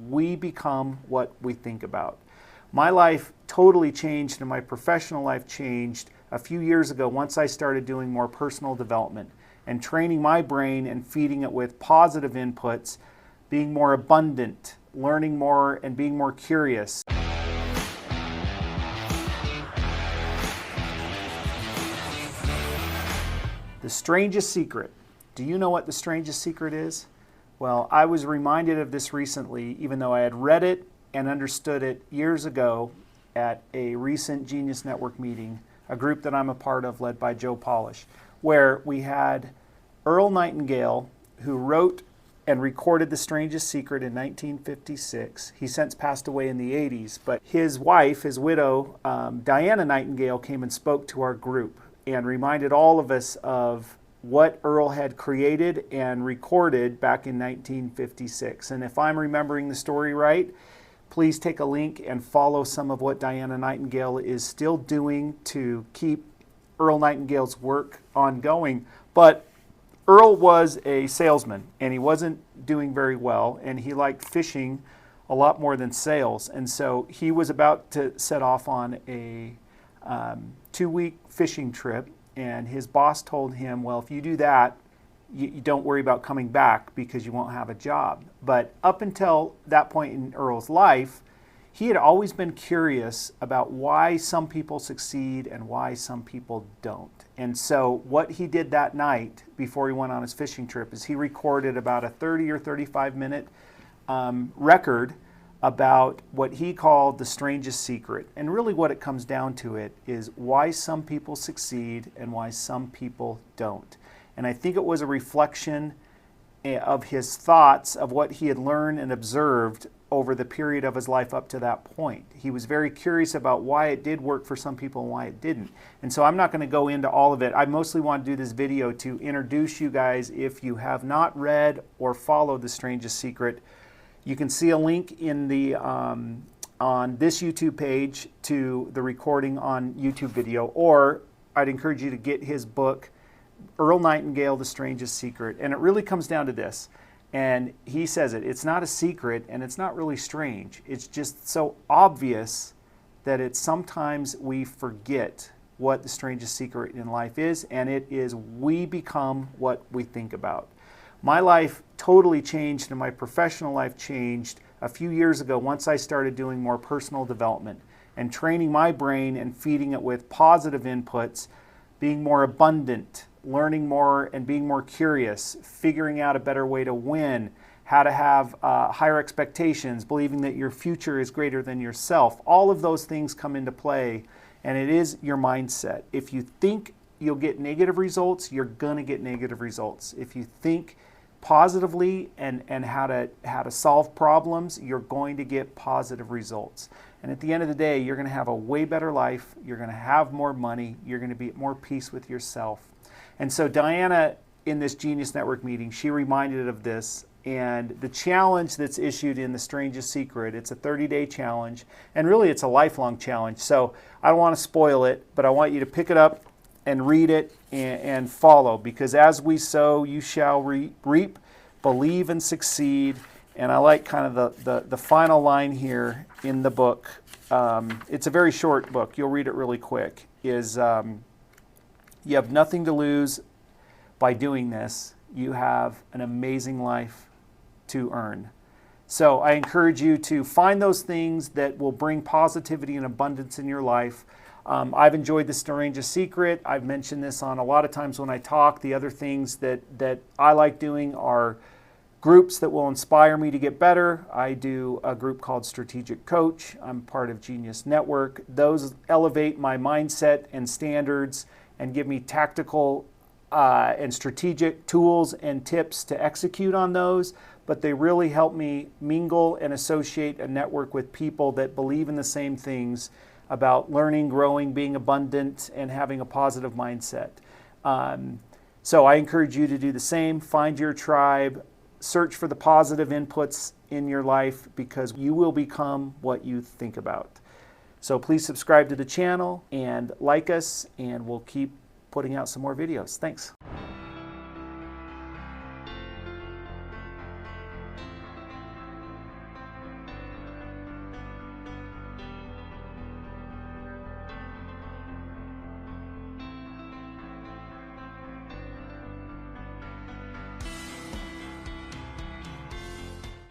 We become what we think about. My life totally changed and my professional life changed a few years ago once I started doing more personal development and training my brain and feeding it with positive inputs, being more abundant, learning more, and being more curious. The strangest secret. Do you know what the strangest secret is? Well, I was reminded of this recently, even though I had read it and understood it years ago at a recent Genius Network meeting, a group that I'm a part of led by Joe Polish, where we had Earl Nightingale, who wrote and recorded The Strangest Secret in 1956. He since passed away in the 80s, but his wife, his widow, Diana Nightingale, came and spoke to our group and reminded all of us of what Earl had created and recorded back in 1956. And if I'm remembering the story right, please take a link and follow some of what Diana Nightingale is still doing to keep Earl Nightingale's work ongoing. But Earl was a salesman and he wasn't doing very well, and he liked fishing a lot more than sales. And so he was about to set off on a 2-week fishing trip, and his boss told him, well, if you do that, you don't worry about coming back because you won't have a job. But up until that point in Earl's life, he had always been curious about why some people succeed and why some people don't. And so what he did that night before he went on his fishing trip is he recorded about a 30 or 35 minute record about what he called the strangest secret. And really what it comes down to it is why some people succeed and why some people don't. And I think it was a reflection of his thoughts of what he had learned and observed over the period of his life up to that point. He was very curious about why it did work for some people and why it didn't. And so I'm not going to go into all of it. I mostly want to do this video to introduce you guys. If you have not read or followed The Strangest Secret, you can see a link in the on this YouTube page to the recording on YouTube video, or I'd encourage you to get his book, Earl Nightingale, The Strangest Secret. And it really comes down to this. And he says it's not a secret and it's not really strange. It's just so obvious that it's sometimes we forget what the strangest secret in life is, and it is we become what we think about. My life totally changed and my professional life changed a few years ago once I started doing more personal development and training my brain and feeding it with positive inputs, being more abundant, learning more and being more curious, figuring out a better way to win, how to have higher expectations, believing that your future is greater than yourself. All of those things come into play, and it is your mindset. If you think you'll get negative results, you're going to get negative results. If you think positively and how to solve problems, you're going to get positive results. And at the end of the day, you're going to have a way better life, you're going to have more money, you're going to be at more peace with yourself. And so Diana, in this Genius Network meeting, she reminded of this, and the challenge that's issued in The Strangest Secret, it's a 30-day challenge, and really it's a lifelong challenge. So I don't want to spoil it, but I want you to pick it up and read it and follow, because as we sow, you shall reap, believe and succeed. And I like kind of the final line here in the book. It's a very short book. You'll read it really quick. You have nothing to lose by doing this. You have an amazing life to earn. So I encourage you to find those things that will bring positivity and abundance in your life. I've enjoyed The Strangest Secret. I've mentioned this on a lot of times when I talk. The other things that I like doing are groups that will inspire me to get better. I do a group called Strategic Coach. I'm part of Genius Network. Those elevate my mindset and standards and give me tactical and strategic tools and tips to execute on those. But they really help me mingle and associate and network with people that believe in the same things about learning, growing, being abundant, and having a positive mindset. So I encourage you to do the same. Find your tribe. Search for the positive inputs in your life, because you will become what you think about. So please subscribe to the channel and like us, and we'll keep putting out some more videos. Thanks.